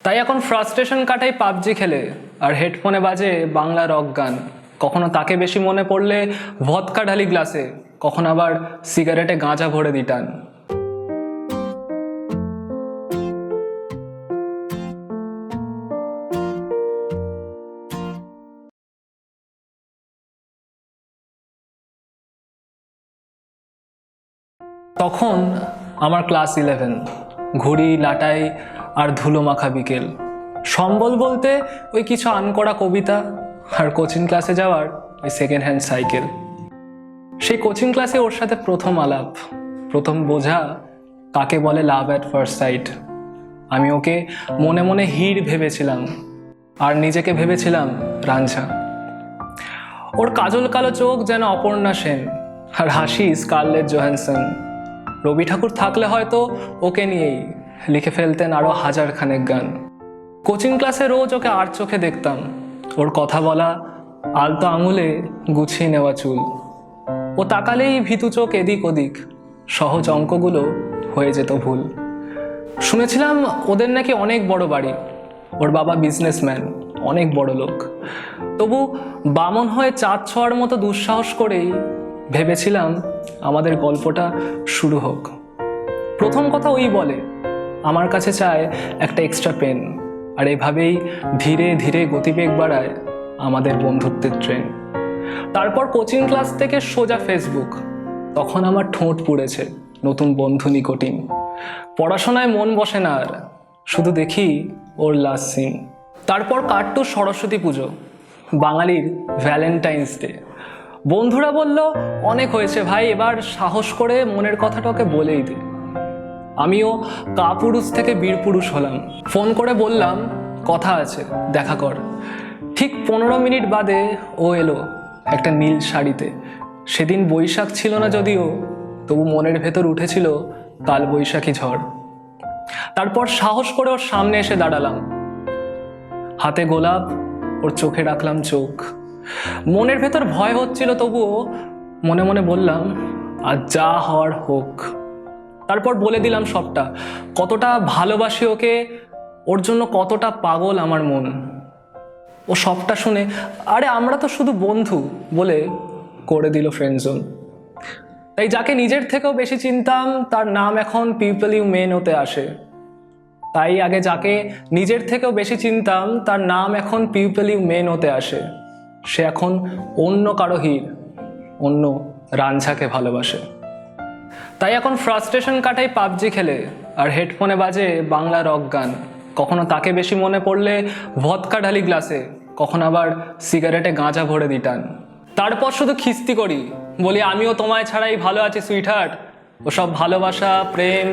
তাই এখন ফ্রাস্ট্রেশন কাটাই পাবজি খেলে আর হেডফোনে বাজে বাংলা রক গান। কখনো তাকে বেশি মনে পড়লে ভদকা ঢালি গ্লাসে, কখনো আবার সিগারেটে গাঁজা ভরে দিটান। তখন আমার ক্লাস 11, ঘুড়ি লাটাই আর ধুলো মাখা বিকেল। সম্বল বলতে ওই কিছু আনকরা কবিতা আর কোচিং ক্লাসে যাওয়ার ওই সেকেন্ড হ্যান্ড সাইকেল। সেই কোচিং ক্লাসে ওর সাথে প্রথম আলাপ, প্রথম বোঝা কাকে বলে লাভ অ্যাট ফার্স্ট সাইট। আমি ওকে মনে মনে হির ভেবেছিলাম আর নিজেকে ভেবেছিলাম রাঞ্ঝা। ওর কাজল কালো চোখ যেন অপর্ণা সেন আর হাসি স্কারলেট জোহানসন। রবি ঠাকুর থাকলে হয়তো ওকে নিয়েই লিখে ফেলতেন আরও হাজারখানেক গান। কোচিং ক্লাসে রোজ ওকে আর চোখে দেখতাম, ওর কথা বলা, আলতো আঙুলে গুছিয়ে নেওয়া চুল। ও তাকালেই ভীতু চোখ এদিক ওদিক, সহজ অঙ্কগুলো হয়ে যেত ভুল। শুনেছিলাম ওদের নাকি অনেক বড় বাড়ি, ওর বাবা বিজনেসম্যান, অনেক বড় লোক। তবু বামন হয়ে চাঁদ ছোঁয়ার মতো দুঃসাহস করেই ভেবেছিলাম আমাদের গল্পটা শুরু হোক। প্রথম কথা ওই বলে, আমার কাছে চায় একটা এক্সট্রা পেন, আর এভাবেই ধীরে ধীরে গতিবেগ বাড়ায় আমাদের বন্ধুত্বের ট্রেন। তারপর কোচিং ক্লাস থেকে সোজা ফেসবুক, তখন আমার ঠোঁট পুড়েছে নতুন বন্ধু নিকোটিন। পড়াশোনায় মন বসে না আর, শুধু দেখি ওর লাস্ট সিন। তারপর কাটতো সরস্বতী পুজো, বাঙালির ভ্যালেন্টাইন্স ডে। বন্ধুরা বলল, অনেক হয়েছে ভাই, এবার সাহস করে মনের কথাটা ওকে বলেই দে। আমিও কাপুরুষ থেকে বীরপুরুষ হলাম, ফোন করে বললাম কথা আছে, দেখা কর। ঠিক 15 মিনিট বাদে ও এলো একটা নীল শাড়িতে। সেদিন বৈশাখ ছিল না যদিও, তবু মনের ভেতর উঠেছিল কাল বৈশাখী ঝড়। তারপর সাহস করে ওর সামনে এসে দাঁড়ালাম, হাতে গোলাপ, ওর চোখে রাখলাম চোখ। মনের ভেতর ভয় হচ্ছিল, তবুও মনে মনে বললাম আর যা হওয়ার হোক। তারপর বলে দিলাম সবটা, কতটা ভালোবাসি ওকে, ওর জন্য কতটা পাগল আমার মন। ও সবটা শুনে আরে আমরা তো শুধু বন্ধু বলে করে দিল ফ্রেন্ড জোন। তাই যাকে নিজের থেকেও বেশি চিনতাম তার নাম এখন পিপল ইউ মেন হতে আসে। তাই আগে যাকে নিজের থেকেও বেশি চিনতাম তার নাম এখন পিপল ইউ মেন হতে আসে। সে এখন অন্য কারো হীর, অন্য রাঞ্ঝাকে ভালোবাসে। তাই এখন ফ্রাস্ট্রেশন কাটাই পাবজি খেলে আর হেডফোনে বাজে বাংলা রক গান। কখনো তাকে বেশি মনে পড়লে ভদকা ঢালি গ্লাসে, কখনো আবার সিগারেটে গাঁজা ভরে দিটান। তারপর শুধু খিস্তি করি, বলি আমিও তোমায় ছাড়াই ভালো আছি সুইটহার্ট। ওসব ভালোবাসা প্রেম